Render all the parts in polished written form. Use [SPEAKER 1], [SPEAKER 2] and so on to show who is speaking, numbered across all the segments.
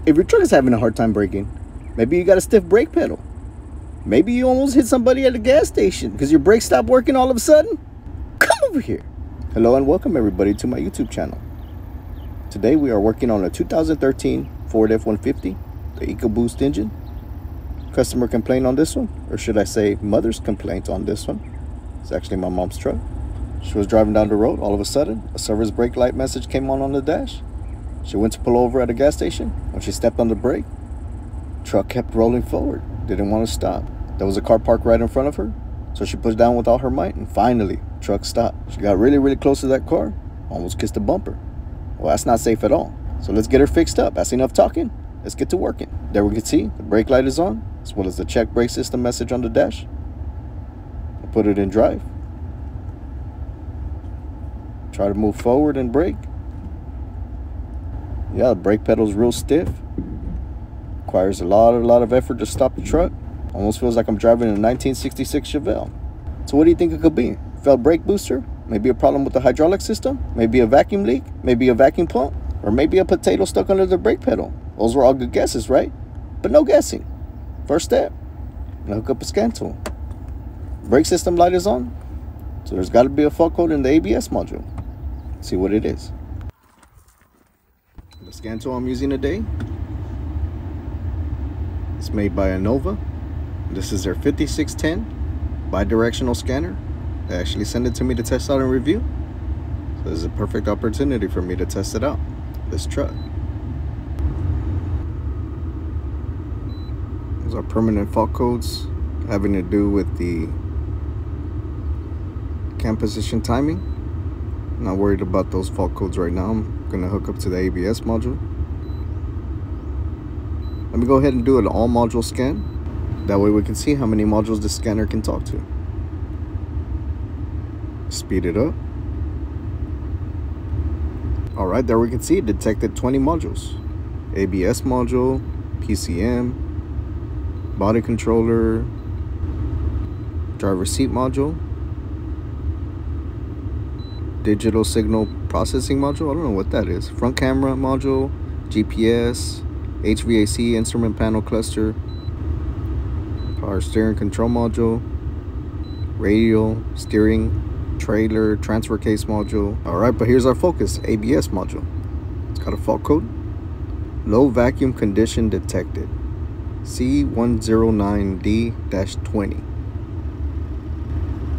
[SPEAKER 1] If your truck is having a hard time braking, maybe you got a stiff brake pedal. Maybe you almost hit somebody at a gas station because your brakes stopped working all of a sudden. Come over here. Hello and welcome everybody to my YouTube channel. Today we are working on a 2013 Ford F-150, the EcoBoost engine. Customer complaint on this one, or should I say mother's complaint on this one. It's actually my mom's truck. She was driving down the road. All of a sudden, a service brake light message came on the dash. She went to pull over at a gas station. When she stepped on the brake, truck kept rolling forward. Didn't want to stop. There was a car parked right in front of her, so she pushed down with all her might, and finally, truck stopped. She got really close to that car, almost kissed the bumper. Well, that's not safe at all. So let's get her fixed up. That's enough talking. Let's get to working. There we can see the brake light is on, as well as the check brake system message on the dash. I'll put it in drive. Try to move forward and brake. Yeah, the brake pedal's real stiff. Requires a lot of effort to stop the truck. Almost feels like I'm driving a 1966 Chevelle. So what do you think it could be? Failed brake booster? Maybe a problem with the hydraulic system? Maybe a vacuum leak? Maybe a vacuum pump? Or maybe a potato stuck under the brake pedal? Those were all good guesses, right? But no guessing. First step, hook up a scan tool. Brake system light is on, so there's got to be a fault code in the ABS module. Let's see what it is. The scan tool I'm using today, it's made by Innova. This is their 5610 bi-directional scanner. They actually sent it to me to test out and review. So this is a perfect opportunity for me to test it out, this truck. Those are permanent fault codes having to do with the cam position timing. I'm not worried about those fault codes right now. I'm gonna hook up to the ABS module. Let me go ahead and do an all module scan. That way we can see how many modules the scanner can talk to. Speed it up. All right, there we can see it detected 20 modules. ABS module, PCM, body controller, driver seat module, digital signal processing module, I don't know what that is, front camera module, GPS, HVAC instrument panel cluster, power steering control module, radial, steering, trailer, transfer case module. All right, but here's our focus, ABS module. It's got a fault code, low vacuum condition detected, C109D-20.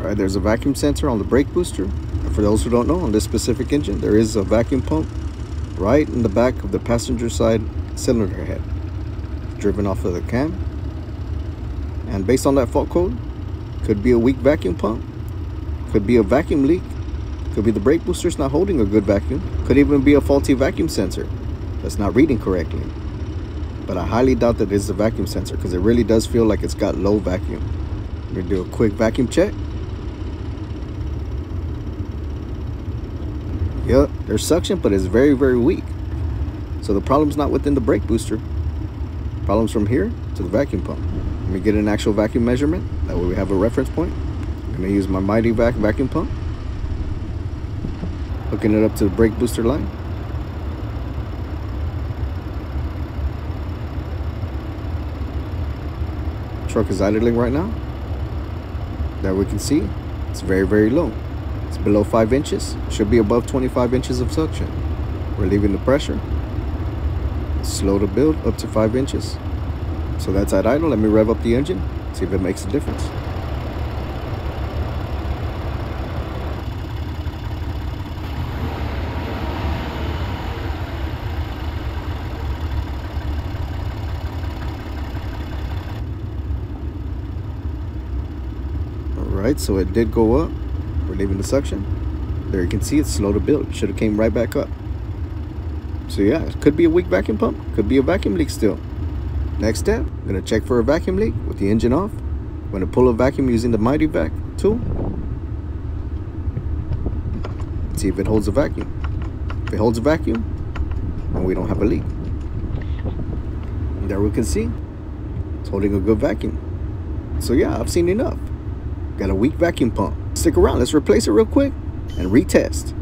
[SPEAKER 1] All right, there's a vacuum sensor on the brake booster. And for those who don't know, on this specific engine, there is a vacuum pump right in the back of the passenger side cylinder head, driven off of the cam. And based on that fault code, could be a weak vacuum pump, could be a vacuum leak, could be the brake booster's not holding a good vacuum, could even be a faulty vacuum sensor that's not reading correctly. But I highly doubt that it's a vacuum sensor because it really does feel like it's got low vacuum. Let me do a quick vacuum check. Yep, there's suction, but it's very weak. So the problem's not within the brake booster. Problem's from here to the vacuum pump. Let me get an actual vacuum measurement. That way we have a reference point. I'm gonna use my Mighty Vac vacuum pump. Hooking it up to the brake booster line. Truck is idling right now. There we can see it's very low. It's below 5 inches. It should be above 25 inches of suction. Relieving the pressure. It's slow to build up to 5 inches. So that's at idle. Let me rev up the engine, see if it makes a difference. Alright, so it did go up. Relieving the suction. There you can see it's slow to build. Should have came right back up. So yeah, it could be a weak vacuum pump. Could be a vacuum leak still. Next step, I'm gonna check for a vacuum leak with the engine off. I'm gonna pull a vacuum using the Mighty Vac tool. See if it holds a vacuum. If it holds a vacuum, then we don't have a leak. And there we can see it's holding a good vacuum. So yeah, I've seen enough. Got a weak vacuum pump. Stick around, let's replace it real quick and retest.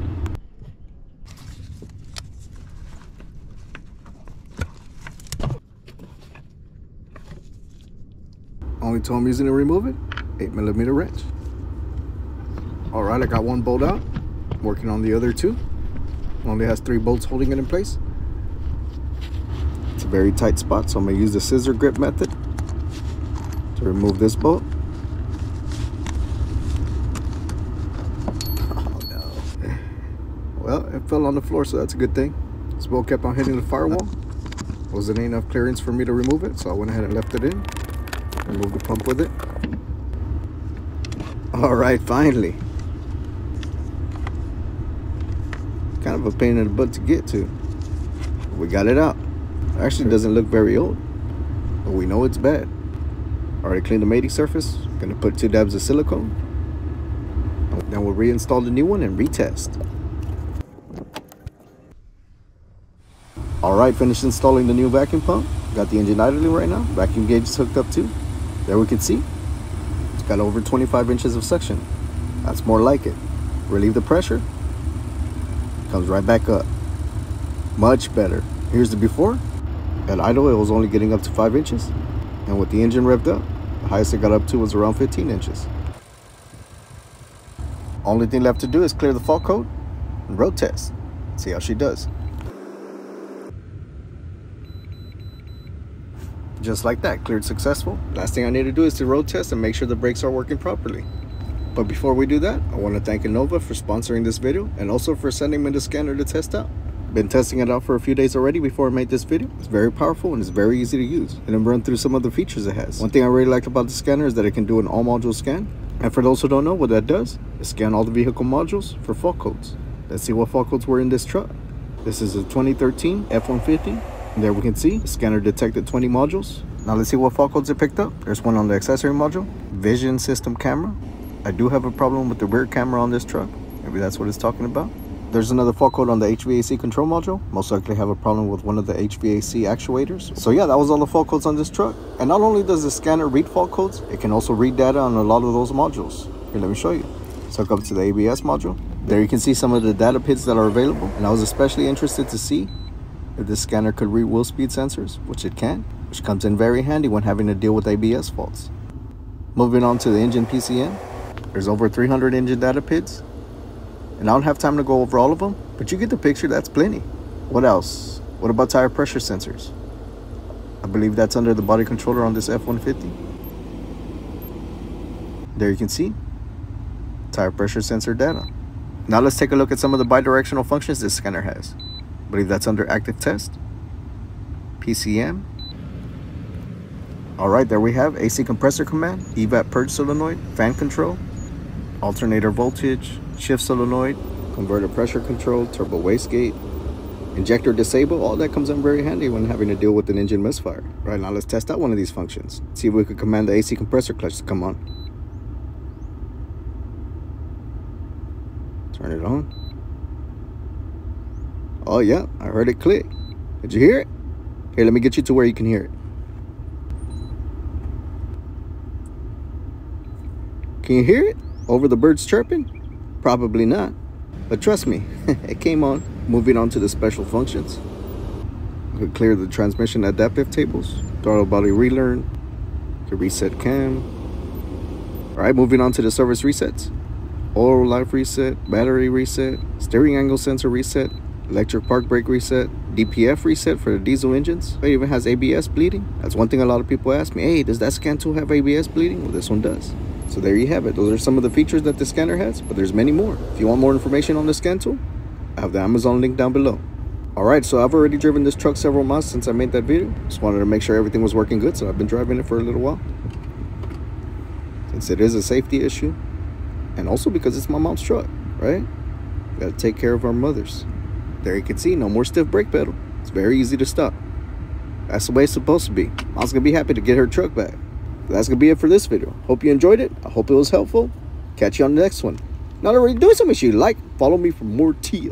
[SPEAKER 1] Only tool I'm using to remove it, 8mm wrench. All right, I got one bolt out. I'm working on the other two. Only has 3 bolts holding it in place. It's a very tight spot, so I'm gonna use the scissor grip method to remove this bolt. Oh no. Well, it fell on the floor, so that's a good thing. This bolt kept on hitting the firewall. Wasn't enough clearance for me to remove it, so I went ahead and left it in. Remove the pump with it. All right, finally. Kind of a pain in the butt to get to. We got it out. It actually doesn't look very old, but we know it's bad. Already cleaned the mating surface. Gonna put 2 dabs of silicone. Then we'll reinstall the new one and retest. All right, finished installing the new vacuum pump. Got the engine idling right now. Vacuum gauge is hooked up too. There we can see it's got over 25 inches of suction. That's more like it. Relieve the pressure. Comes right back up. Much better. Here's the before. At idle, it was only getting up to 5 inches. And with the engine revved up, the highest it got up to was around 15 inches. Only thing left to do is clear the fault code and road test. See how she does. Just like that, cleared successful. Last thing I need to do is to road test and make sure the brakes are working properly. But before we do that, I want to thank Innova for sponsoring this video and also for sending me the scanner to test out. Been testing it out for a few days already before I made this video. It's very powerful and it's very easy to use. And I'm run through some of the features it has. One thing I really liked about the scanner is that it can do an all module scan. And for those who don't know what that does, it scans all the vehicle modules for fault codes. Let's see what fault codes were in this truck. This is a 2013 F150. And there we can see the scanner detected 20 modules. Now let's see what fault codes it picked up. There's one on the accessory module, vision system camera. I do have a problem with the rear camera on this truck. Maybe that's what it's talking about. There's another fault code on the HVAC control module. Most likely have a problem with one of the HVAC actuators. So yeah, that was all the fault codes on this truck. And not only does the scanner read fault codes, it can also read data on a lot of those modules. Here, let me show you. Let's hook up to the ABS module. There you can see some of the data pins that are available. And I was especially interested to see if this scanner could read wheel speed sensors, which it can, which comes in very handy when having to deal with ABS faults. Moving on to the engine PCM, there's over 300 engine data pins, and I don't have time to go over all of them, but you get the picture. That's plenty. What else? What about tire pressure sensors? I believe that's under the body controller on this F150. There you can see tire pressure sensor data. Now let's take a look at some of the bidirectional functions this scanner has. I believe that's under active test, PCM. All right, there we have AC compressor command, evap purge solenoid, fan control, alternator voltage, shift solenoid, converter pressure control, turbo wastegate, injector disable. All that comes in very handy when having to deal with an engine misfire. Right, now let's test out one of these functions. See if we could command the AC compressor clutch to come on. Turn it on. Oh yeah, I heard it click. Did you hear it? Here, let me get you to where you can hear it. Can you hear it? Over the birds chirping? Probably not. But trust me, it came on. Moving on to the special functions. We could clear the transmission adaptive tables, throttle body relearn, to reset cam. All right, moving on to the service resets. Oil life reset, battery reset, steering angle sensor reset, electric park brake reset, DPF reset for the diesel engines. It even has ABS bleeding. That's one thing a lot of people ask me. Hey, does that scan tool have ABS bleeding? Well, this one does. So there you have it. Those are some of the features that the scanner has, but there's many more. If you want more information on the scan tool, I have the Amazon link down below. All right, so I've already driven this truck several months since I made that video. Just wanted to make sure everything was working good, so I've been driving it for a little while. Since it is a safety issue, and also because it's my mom's truck, right? We gotta take care of our mothers. There you can see, no more stiff brake pedal. It's very easy to stop. That's the way it's supposed to be. Mom's gonna be happy to get her truck back. That's gonna be it for this video. Hope you enjoyed it. I hope it was helpful. Catch you on the next one. Not already doing so, make sure you like, follow me for more tea.